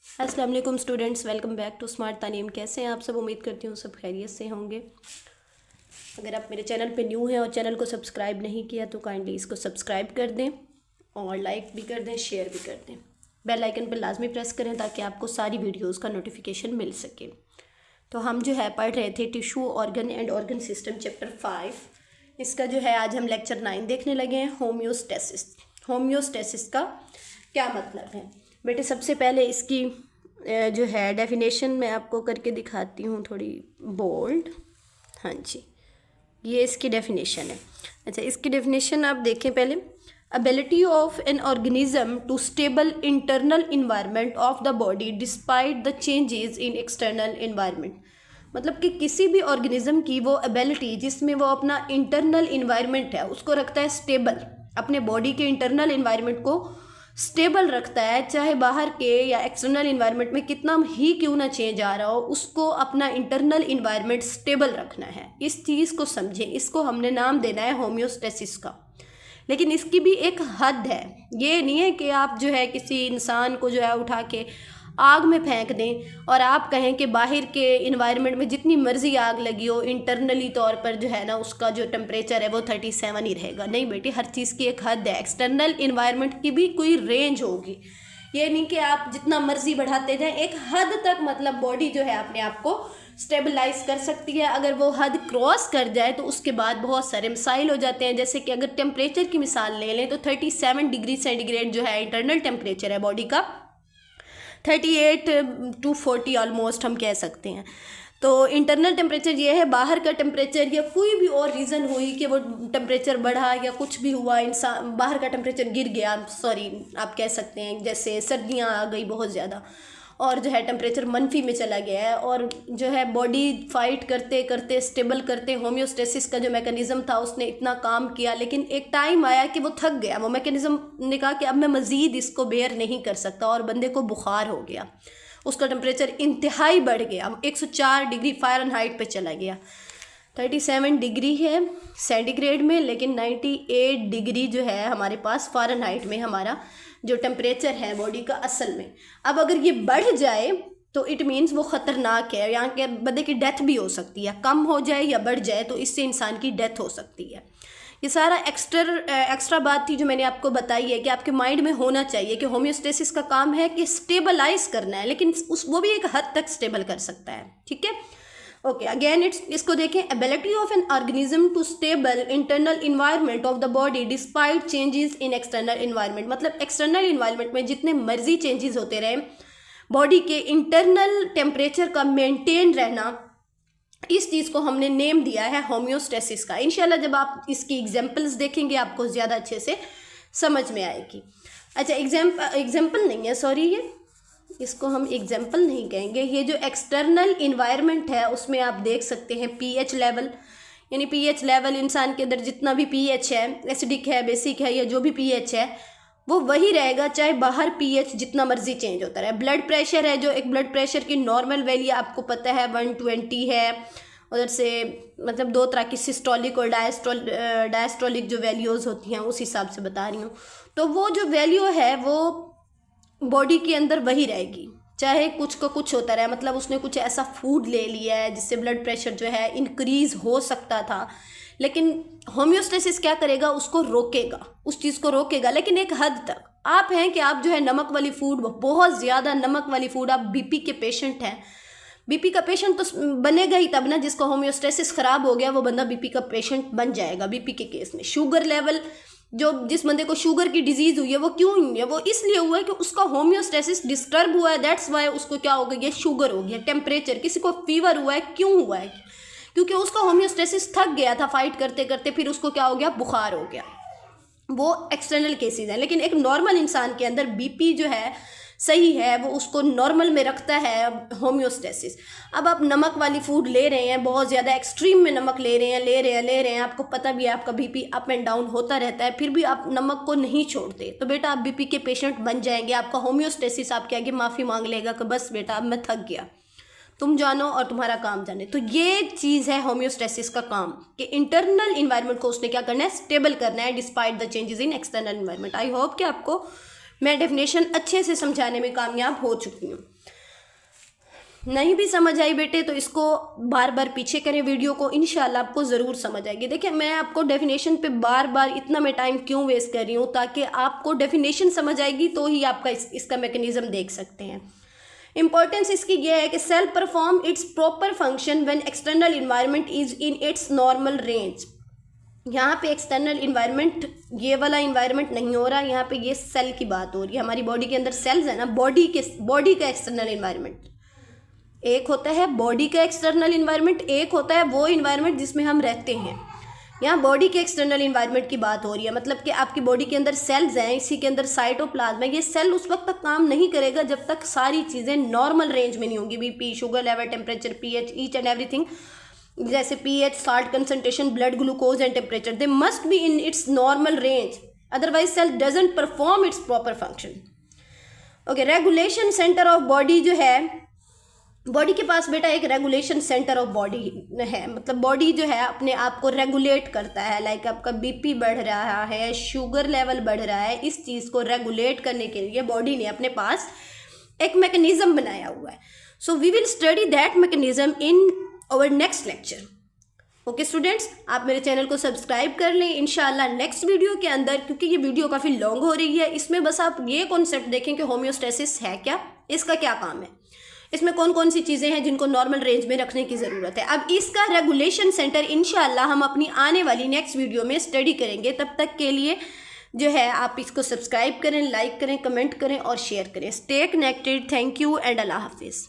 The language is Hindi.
अस्सलाम वालेकुम students, welcome back to smart Taleem. कैसे हैं आप सब? उम्मीद करती हूँ सब खैरियत से होंगे। अगर आप मेरे चैनल पे न्यू हैं और चैनल को सब्सक्राइब नहीं किया तो काइंडली इसको सब्सक्राइब कर दें और लाइक भी कर दें, शेयर भी कर दें। बेल आइकन पर लाजमी प्रेस करें ताकि आपको सारी वीडियोज़ का नोटिफिकेशन मिल सके। तो हम जो है पढ़ रहे थे tissue organ and organ system chapter 5। इसका जो है आज हम लेक्चर 9 देखने लगे हैं, होम्योस्टेसिस। होम्योस्टेसिस का क्या मतलब है बेटे? सबसे पहले इसकी जो है डेफिनेशन मैं आपको करके दिखाती हूँ, थोड़ी बोल्ड। हाँ जी, ये इसकी डेफिनेशन है। अच्छा, इसकी डेफिनेशन आप देखें पहले। Ability of an organism to stable internal environment of the body despite the changes in external environment. मतलब कि किसी भी ऑर्गेनिज्म की वो एबिलिटी जिसमें वो अपना इंटरनल इन्वायरमेंट है उसको रखता है स्टेबल, अपने बॉडी के इंटरनल इन्वायरमेंट को स्टेबल रखता है, चाहे बाहर के या एक्सटर्नल इन्वायरमेंट में कितना ही क्यों ना चेंज आ रहा हो, उसको अपना इंटरनल इन्वायरमेंट स्टेबल रखना है। इस चीज़ को समझें, इसको हमने नाम देना है होम्योस्टेसिस का। लेकिन इसकी भी एक हद है। ये नहीं है कि आप जो है किसी इंसान को जो है उठा के आग में फेंक दें और आप कहें कि बाहर के इन्वायरमेंट में जितनी मर्जी आग लगी हो, इंटरनली तौर पर जो है ना उसका जो टेम्परेचर है वो 37 ही रहेगा। नहीं बेटी, हर चीज़ की एक हद है। एक्सटर्नल इन्वायरमेंट की भी कोई रेंज होगी। ये नहीं कि आप जितना मर्जी बढ़ाते जाएं, एक हद तक मतलब बॉडी जो है अपने आप को स्टेबलाइज कर सकती है। अगर वो हद क्रॉस कर जाए तो उसके बाद बहुत सारे मसाइल हो जाते हैं। जैसे कि अगर टेम्परेचर की मिसाल ले लें तो 37 डिग्री सेंटीग्रेड जो है इंटरनल टेम्परेचर है बॉडी का, 38 to 40 ऑलमोस्ट हम कह सकते हैं। तो इंटरनल टेम्परेचर ये है, बाहर का टेम्परेचर या कोई भी और रीज़न हुई कि वो टेम्परेचर बढ़ा या कुछ भी हुआ, इंसान बाहर का टेम्परेचर गिर गया, सॉरी आप कह सकते हैं, जैसे सर्दियाँ आ गई बहुत ज़्यादा और जो है टेम्परेचर मनफी में चला गया है और जो है बॉडी फाइट करते करते स्टेबल करते होम्योस्टेसिस का जो मैकेनिज़्म था उसने इतना काम किया, लेकिन एक टाइम आया कि वो थक गया। वो मैकेनिज़्म ने कहा कि अब मैं मज़ीद इसको बेयर नहीं कर सकता और बंदे को बुखार हो गया। उसका टेम्परेचर इंतहाई बढ़ गया, 104 डिग्री फ़ारेनहाइट पे चला गया। 37 डिग्री है सेंटीग्रेड में, लेकिन 98 डिग्री जो है हमारे पास फ़ारेनहाइट में हमारा जो टेम्परेचर है बॉडी का असल में। अब अगर ये बढ़ जाए तो इट मीन्स वो ख़तरनाक है, यहाँ के बंदे की डेथ भी हो सकती है। कम हो जाए या बढ़ जाए तो इससे इंसान की डेथ हो सकती है। ये सारा एक्स्ट्रा बात थी जो मैंने आपको बताई है कि आपके माइंड में होना चाहिए कि होम्योस्टेसिस का काम है कि स्टेबलाइज करना है, लेकिन वो भी एक हद तक स्टेबल कर सकता है। ठीक है, ओके। अगेन इसको देखें। Ability of an organism to stable internal environment of the body despite changes in external environment. मतलब एक्सटर्नल इन्वायरमेंट में जितने मर्जी चेंजेस होते रहे, बॉडी के इंटरनल टेम्परेचर का मेंटेन रहना, इस चीज़ को हमने नेम दिया है होम्योस्टेसिस का। इंशाल्लाह जब आप इसकी एग्जाम्पल्स देखेंगे आपको ज़्यादा अच्छे से समझ में आएगी। अच्छा, एग्जाम्पल नहीं है, सॉरी, ये इसको हम एग्जाम्पल नहीं कहेंगे। ये जो एक्सटर्नल इन्वायरमेंट है उसमें आप देख सकते हैं पीएच लेवल, यानी पीएच लेवल इंसान के अंदर जितना भी पीएच है, एसिडिक है, बेसिक है, या जो भी पीएच है वो वही रहेगा, चाहे बाहर पीएच जितना मर्जी चेंज होता रहे। ब्लड प्रेशर है, जो एक ब्लड प्रेशर की नॉर्मल वैल्यू आपको पता है 120 है। उधर से मतलब दो तरह की सिस्टोलिक और डायस्टोलिक जो वैल्यूज़ होती हैं उस हिसाब से बता रही हूँ। तो वो जो वैल्यू है वो बॉडी के अंदर वही रहेगी, चाहे कुछ का कुछ होता रहे। मतलब उसने कुछ ऐसा फूड ले लिया है जिससे ब्लड प्रेशर जो है इंक्रीज़ हो सकता था, लेकिन होम्योस्टेसिस क्या करेगा, उसको रोकेगा, उस चीज़ को रोकेगा, लेकिन एक हद तक। आप हैं कि आप जो है नमक वाली फूड, बहुत ज़्यादा नमक वाली फूड, आप बीपी के पेशेंट हैं, बीपी का पेशेंट तो बनेगा ही तब ना, जिसका होम्योस्टेसिस ख़राब हो गया वो बंदा बीपी का पेशेंट बन जाएगा। बीपी के केस में शुगर लेवल, जिस बंदे को शुगर की डिजीज़ हुई है वो क्यों हुई है, वो इसलिए हुआ है कि उसका होम्योस्टेसिस डिस्टर्ब हुआ है। दैट्स वाई उसको क्या हो गया, शुगर हो गया। टेम्परेचर, किसी को फीवर हुआ है, क्यों हुआ है, क्योंकि उसका होम्योस्टेसिस थक गया था फाइट करते करते, फिर उसको क्या हो गया, बुखार हो गया। वो एक्सटर्नल केसेस हैं। लेकिन एक नॉर्मल इंसान के अंदर बीपी जो है सही है, वो उसको नॉर्मल में रखता है होम्योस्टेसिस। अब आप नमक वाली फूड ले रहे हैं, बहुत ज़्यादा एक्सट्रीम में नमक ले रहे हैं, आपको पता भी है आपका बीपी अप एंड डाउन होता रहता है, फिर भी आप नमक को नहीं छोड़ते, तो बेटा आप बीपी के पेशेंट बन जाएंगे। आपका होम्योस्टेसिस आपके आगे माफ़ी मांग लेगा कि बस बेटा अब मैं थक गया, तुम जानो और तुम्हारा काम जाने। तो ये चीज़ है होम्योस्टेसिस का काम, कि इंटरनल इन्वायरमेंट को उसने क्या करना है, स्टेबल करना है despite the changes in external environment. I hope कि आपको मैं डेफिनेशन अच्छे से समझाने में कामयाब हो चुकी हूँ। नहीं भी समझ आई बेटे तो इसको बार बार पीछे करें वीडियो को, इंशाल्लाह आपको ज़रूर समझ आएगी। देखिए मैं आपको डेफिनेशन पे बार बार इतना मैं टाइम क्यों वेस्ट कर रही हूँ, ताकि आपको डेफिनेशन समझ आएगी तो ही आपका इसका मैकेनिज्म देख सकते हैं। इंपॉर्टेंस इसकी ये है कि cell perform its proper function when external environment is in its normal range. यहाँ पे एक्सटर्नल इन्वायरमेंट ये वाला इन्वायरमेंट नहीं हो रहा, यहाँ पे ये सेल की बात हो रही है। हमारी बॉडी के अंदर सेल्स है ना, बॉडी का एक्सटर्नल इन्वायरमेंट एक होता है, बॉडी का एक्सटर्नल इन्वायरमेंट एक होता है वो इन्वायरमेंट जिसमें हम रहते हैं। यहाँ बॉडी के एक्सटर्नल इन्वायरमेंट की बात हो रही है, मतलब कि आपकी बॉडी के अंदर सेल्स हैं, इसी के अंदर साइटोप्लाज्म है। ये सेल उस वक्त तक काम नहीं करेगा जब तक सारी चीज़ें नॉर्मल रेंज में नहीं होंगी। BP, sugar level, temperature, pH, each and everything, जैसे pH, salt concentration, blood glucose and temperature, they must be in its normal range, otherwise cell doesn't perform its proper function. Okay, regulation centre of body जो है, बॉडी के पास बेटा एक रेगुलेशन सेंटर ऑफ बॉडी है, मतलब बॉडी जो है अपने आप को रेगुलेट करता है। लाइक आपका बीपी बढ़ रहा है, शुगर लेवल बढ़ रहा है, इस चीज़ को रेगुलेट करने के लिए बॉडी ने अपने पास एक मैकेनिज्म बनाया हुआ है। So we will study that mechanism in our next lecture. Okay students, आप मेरे चैनल को सब्सक्राइब कर लें। इंशाल्लाह नेक्स्ट वीडियो के अंदर, क्योंकि ये वीडियो काफ़ी लॉन्ग हो रही है, इसमें बस आप ये कॉन्सेप्ट देखें कि होम्योस्टेसिस है क्या, इसका क्या काम है, इसमें कौन कौन सी चीज़ें हैं जिनको नॉर्मल रेंज में रखने की ज़रूरत है। अब इसका रेगुलेशन सेंटर इंशाल्लाह हम अपनी आने वाली नेक्स्ट वीडियो में स्टडी करेंगे। तब तक के लिए जो है आप इसको सब्सक्राइब करें, लाइक करें, कमेंट करें और शेयर करें। Stay connected. Thank you and अल्लाह हाफिज़।